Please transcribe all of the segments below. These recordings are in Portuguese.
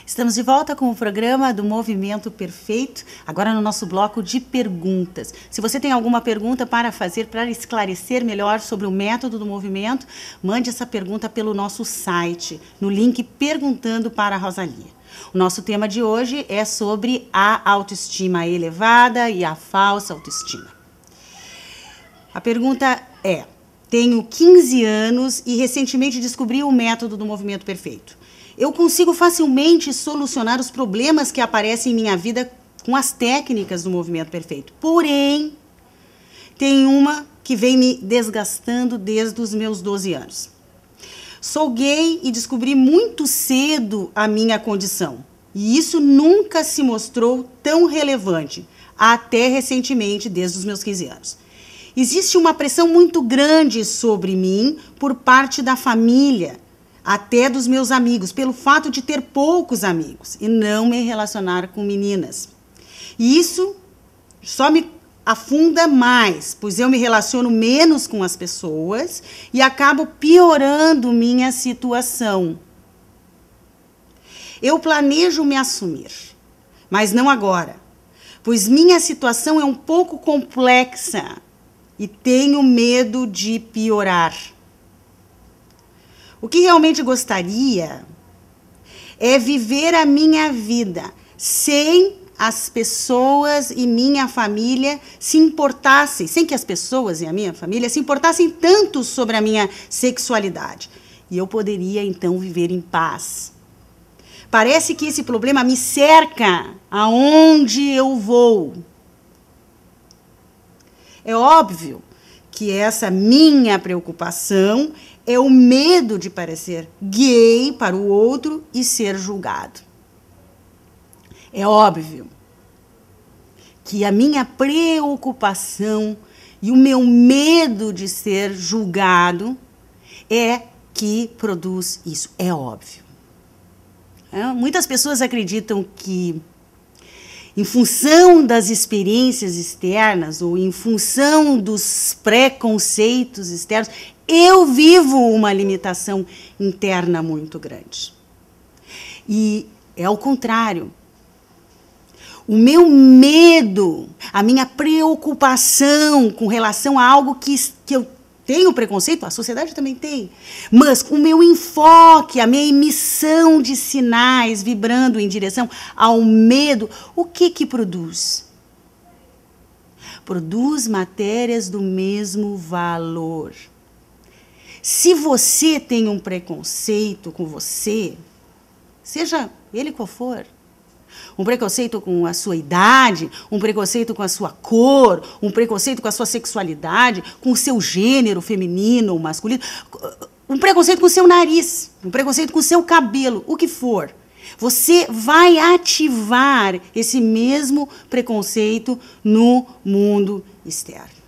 Estamos de volta com o programa do Movimento Perfeito, agora no nosso bloco de perguntas. Se você tem alguma pergunta para fazer, para esclarecer melhor sobre o método do movimento, mande essa pergunta pelo nosso site, no link Perguntando para a Rosalia. O nosso tema de hoje é sobre a autoestima elevada e a falsa autoestima. A pergunta é: tenho 15 anos e recentemente descobri o método do Movimento Perfeito. Eu consigo facilmente solucionar os problemas que aparecem em minha vida com as técnicas do Movimento Perfeito. Porém, tem uma que vem me desgastando desde os meus 12 anos. Sou gay e descobri muito cedo a minha condição. E isso nunca se mostrou tão relevante, até recentemente, desde os meus 15 anos. Existe uma pressão muito grande sobre mim por parte da família, até dos meus amigos, pelo fato de ter poucos amigos e não me relacionar com meninas. E isso só me afunda mais, pois eu me relaciono menos com as pessoas e acabo piorando minha situação. Eu planejo me assumir, mas não agora, pois minha situação é um pouco complexa e tenho medo de piorar. O que realmente gostaria é viver a minha vida sem as pessoas e minha família se importassem, sem que as pessoas e a minha família se importassem tanto sobre a minha sexualidade. E eu poderia, então, viver em paz. Parece que esse problema me cerca aonde eu vou. É óbvio que essa minha preocupação é o medo de parecer gay para o outro e ser julgado. É óbvio que a minha preocupação e o meu medo de ser julgado é que produz isso. É óbvio. Muitas pessoas acreditam que, em função das experiências externas ou em função dos preconceitos externos, eu vivo uma limitação interna muito grande. E é ao contrário. O meu medo, a minha preocupação com relação a algo que eu tenho preconceito, a sociedade também tem, mas o meu enfoque, a minha emissão de sinais vibrando em direção ao medo, o que produz? Produz matérias do mesmo valor. Se você tem um preconceito com você, seja ele qual for, um preconceito com a sua idade, um preconceito com a sua cor, um preconceito com a sua sexualidade, com o seu gênero feminino ou masculino, um preconceito com o seu nariz, um preconceito com o seu cabelo, o que for. Você vai ativar esse mesmo preconceito no mundo externo.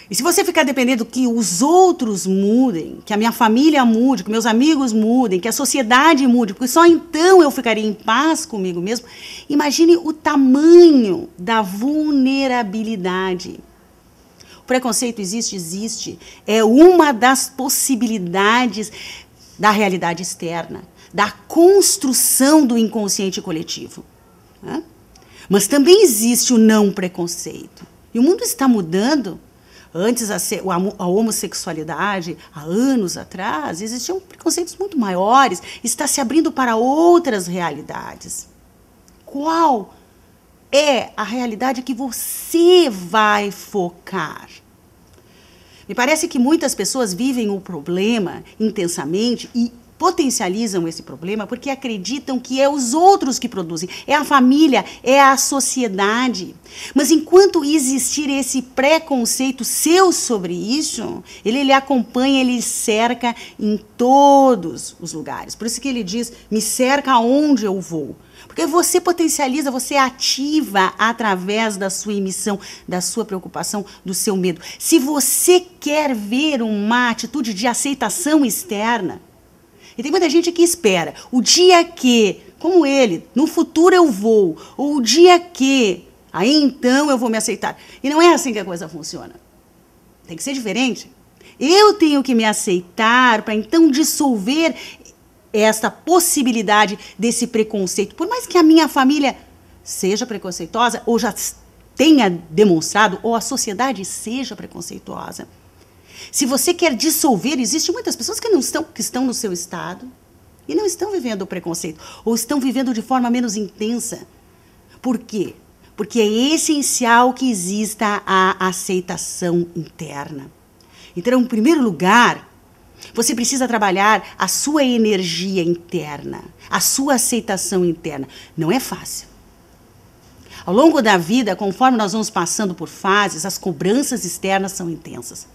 E se você ficar dependendo que os outros mudem, que a minha família mude, que meus amigos mudem, que a sociedade mude, porque só então eu ficaria em paz comigo mesmo, imagine o tamanho da vulnerabilidade. O preconceito existe. É uma das possibilidades da realidade externa, da construção do inconsciente coletivo. Mas também existe o não preconceito. E o mundo está mudando. Antes, a homossexualidade, há anos atrás, existiam preconceitos muito maiores, está se abrindo para outras realidades. Qual é a realidade que você vai focar? Me parece que muitas pessoas vivem o problema intensamente e potencializam esse problema porque acreditam que é os outros que produzem, é a família, é a sociedade. Mas enquanto existir esse preconceito seu sobre isso, ele lhe acompanha, ele cerca em todos os lugares. Por isso que ele diz, me cerca aonde eu vou. Porque você potencializa, você ativa através da sua emissão, da sua preocupação, do seu medo. Se você quer ver uma atitude de aceitação externa, e tem muita gente que espera o dia que, como ele, no futuro eu vou, ou o dia que, aí então eu vou me aceitar. E não é assim que a coisa funciona. Tem que ser diferente. Eu tenho que me aceitar para então dissolver esta possibilidade desse preconceito. Por mais que a minha família seja preconceituosa, ou já tenha demonstrado, ou a sociedade seja preconceituosa. Se você quer dissolver, existem muitas pessoas que estão no seu estado e não estão vivendo o preconceito, ou estão vivendo de forma menos intensa. Por quê? Porque é essencial que exista a aceitação interna. Então, em primeiro lugar, você precisa trabalhar a sua energia interna, a sua aceitação interna. Não é fácil. Ao longo da vida, conforme nós vamos passando por fases, as cobranças externas são intensas.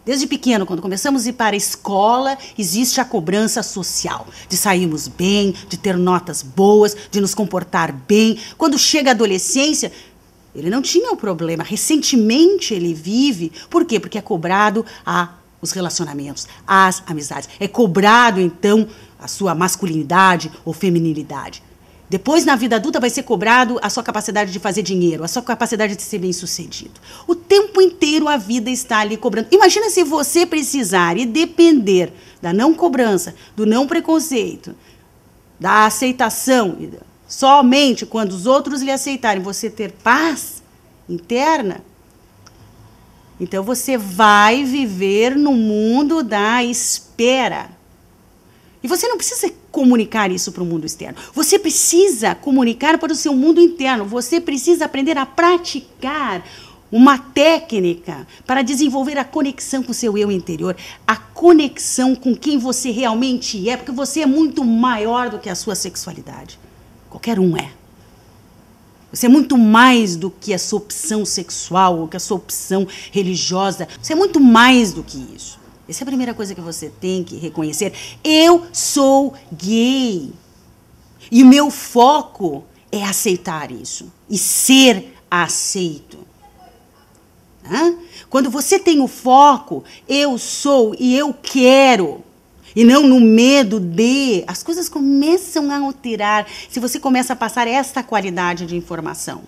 Desde pequeno, quando começamos a ir para a escola, existe a cobrança social, de sairmos bem, de ter notas boas, de nos comportar bem. Quando chega a adolescência, ele não tinha o problema. Recentemente ele vive. Por quê? Porque é cobrado os relacionamentos, as amizades. É cobrado, então, a sua masculinidade ou feminilidade. Depois, na vida adulta, vai ser cobrado a sua capacidade de fazer dinheiro, a sua capacidade de ser bem-sucedido. O tempo inteiro a vida está ali cobrando. Imagina se você precisar e depender da não cobrança, do não preconceito, da aceitação, somente quando os outros lhe aceitarem, você ter paz interna. Então, você vai viver no mundo da espera. E você não precisa comunicar isso para o mundo externo. Você precisa comunicar para o seu mundo interno. Você precisa aprender a praticar uma técnica para desenvolver a conexão com o seu eu interior, a conexão com quem você realmente é, porque você é muito maior do que a sua sexualidade. Qualquer um é. Você é muito mais do que a sua opção sexual ou que a sua opção religiosa. Você é muito mais do que isso. Essa é a primeira coisa que você tem que reconhecer. Eu sou gay. E o meu foco é aceitar isso. E ser aceito. Quando você tem o foco, eu sou e eu quero, e não no medo de, as coisas começam a alterar se você começa a passar esta qualidade de informação.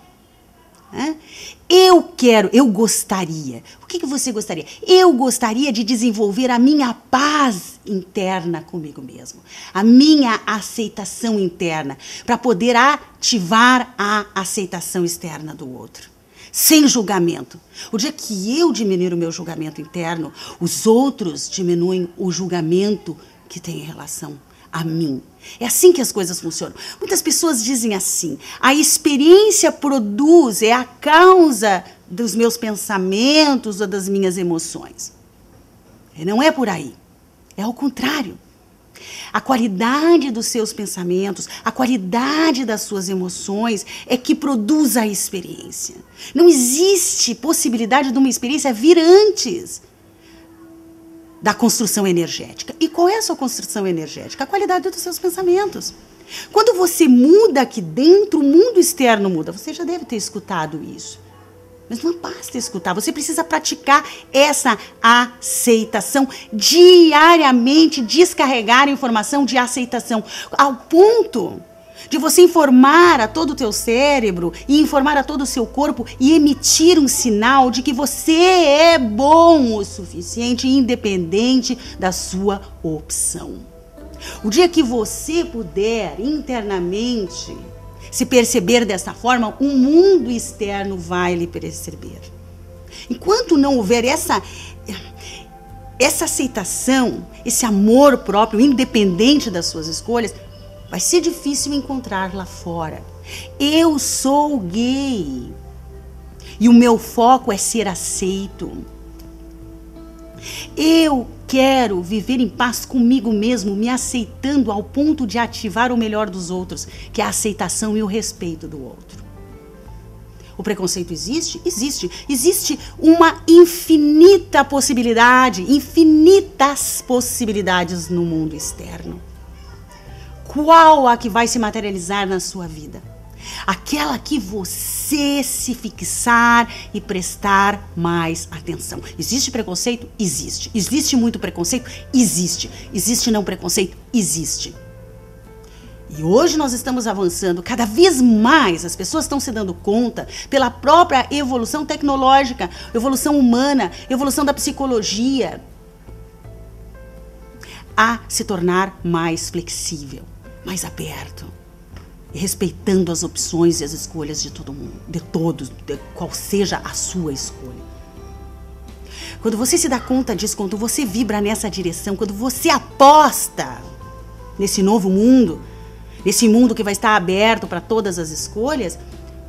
Eu quero, eu gostaria. O que você gostaria? Eu gostaria de desenvolver a minha paz interna comigo mesmo. A minha aceitação interna. Para poder ativar a aceitação externa do outro. Sem julgamento. O dia que eu diminuir o meu julgamento interno, os outros diminuem o julgamento que tem em relação a mim. É assim que as coisas funcionam. Muitas pessoas dizem assim: a experiência produz, é a causa dos meus pensamentos ou das minhas emoções. E não é por aí. É ao contrário. A qualidade dos seus pensamentos, a qualidade das suas emoções é que produz a experiência. Não existe possibilidade de uma experiência vir antes da construção energética. E qual é a sua construção energética? A qualidade dos seus pensamentos. Quando você muda aqui dentro, o mundo externo muda. Você já deve ter escutado isso. Mas não basta escutar, você precisa praticar essa aceitação diariamente, descarregar a informação de aceitação, ao ponto de você informar a todo o teu cérebro e informar a todo o seu corpo e emitir um sinal de que você é bom o suficiente, independente da sua opção. O dia que você puder internamente se perceber dessa forma, o mundo externo vai lhe perceber. Enquanto não houver essa aceitação, esse amor próprio, independente das suas escolhas, vai ser difícil encontrar lá fora. Eu sou gay e o meu foco é ser aceito. Eu quero viver em paz comigo mesmo, me aceitando ao ponto de ativar o melhor dos outros, que é a aceitação e o respeito do outro. O preconceito existe? Existe. Existe uma infinita possibilidade, infinitas possibilidades no mundo externo. Qual a que vai se materializar na sua vida? Aquela que você se fixar e prestar mais atenção. Existe preconceito? Existe. Existe muito preconceito? Existe. Existe não preconceito? Existe. E hoje nós estamos avançando cada vez mais, as pessoas estão se dando conta, pela própria evolução tecnológica, evolução humana, evolução da psicologia. a se tornar mais flexível, mais aberto, e respeitando as opções e as escolhas de todo mundo, de todos, qual seja a sua escolha. Quando você se dá conta disso, quando você vibra nessa direção, quando você aposta nesse novo mundo, nesse mundo que vai estar aberto para todas as escolhas,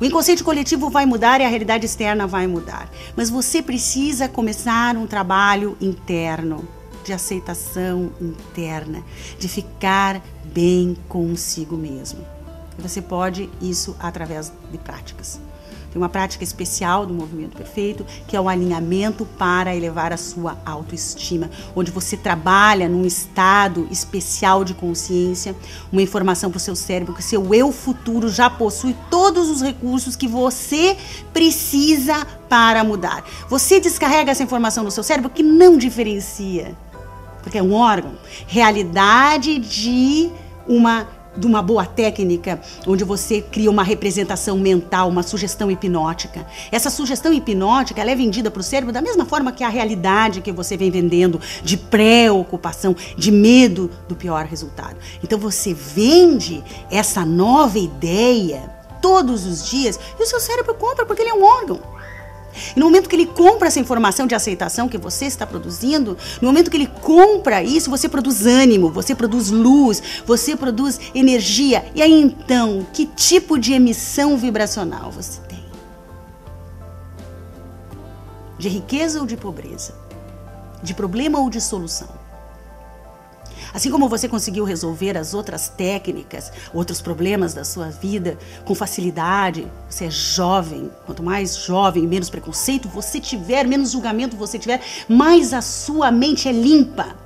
o inconsciente coletivo vai mudar e a realidade externa vai mudar. Mas você precisa começar um trabalho interno, de aceitação interna, de ficar bem consigo mesmo. E você pode isso através de práticas. Tem uma prática especial do Movimento Perfeito, que é o alinhamento para elevar a sua autoestima, onde você trabalha num estado especial de consciência, uma informação para o seu cérebro, que seu eu futuro já possui todos os recursos que você precisa para mudar. Você descarrega essa informação no seu cérebro que não diferencia, porque é um órgão, realidade de uma boa técnica, onde você cria uma representação mental, uma sugestão hipnótica. Essa sugestão hipnótica, ela é vendida para o cérebro da mesma forma que a realidade que você vem vendendo, de preocupação, de medo do pior resultado. Então você vende essa nova ideia todos os dias e o seu cérebro compra porque ele é um órgão. E no momento que ele compra essa informação de aceitação que você está produzindo, no momento que ele compra isso, você produz ânimo, você produz luz, você produz energia. E aí então, que tipo de emissão vibracional você tem? De riqueza ou de pobreza? De problema ou de solução? Assim como você conseguiu resolver as outras técnicas, outros problemas da sua vida com facilidade, você é jovem, quanto mais jovem, menos preconceito você tiver, menos julgamento você tiver, mais a sua mente é limpa.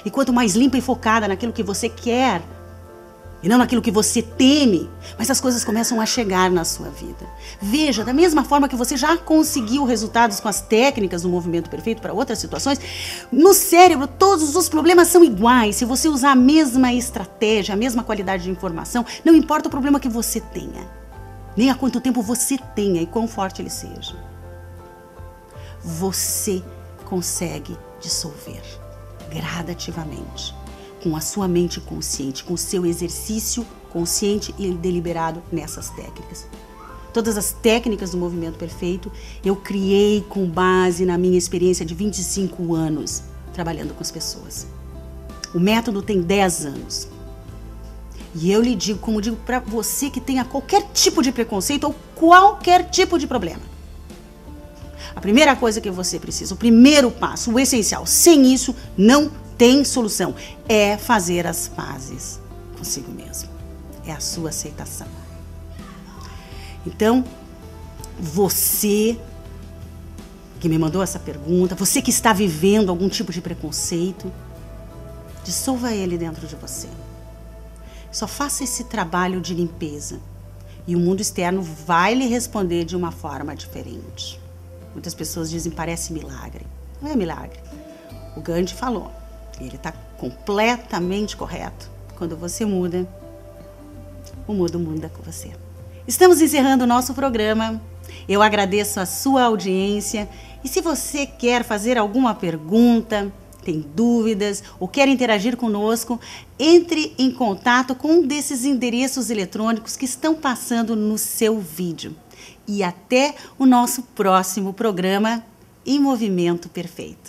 E quanto mais limpa e focada naquilo que você quer, e não naquilo que você teme, mas as coisas começam a chegar na sua vida. Veja, da mesma forma que você já conseguiu resultados com as técnicas do Movimento Perfeito para outras situações, no cérebro todos os problemas são iguais. Se você usar a mesma estratégia, a mesma qualidade de informação, não importa o problema que você tenha, nem há quanto tempo você tenha e quão forte ele seja, você consegue dissolver gradativamente, com a sua mente consciente, com o seu exercício consciente e deliberado nessas técnicas. Todas as técnicas do Movimento Perfeito eu criei com base na minha experiência de 25 anos trabalhando com as pessoas. O método tem 10 anos. E eu lhe digo, como digo para você que tenha qualquer tipo de preconceito ou qualquer tipo de problema. A primeira coisa que você precisa, o primeiro passo, o essencial, sem isso não tem solução, é fazer as pazes consigo mesmo. É a sua aceitação. Então, você que me mandou essa pergunta, você que está vivendo algum tipo de preconceito, dissolva ele dentro de você. Só faça esse trabalho de limpeza e o mundo externo vai lhe responder de uma forma diferente. Muitas pessoas dizem, parece milagre. Não é milagre. O Gandhi falou. Ele está completamente correto. Quando você muda, o mundo muda com você. Estamos encerrando o nosso programa. Eu agradeço a sua audiência. E se você quer fazer alguma pergunta, tem dúvidas ou quer interagir conosco, entre em contato com um desses endereços eletrônicos que estão passando no seu vídeo. E até o nosso próximo programa em Movimento Perfeito.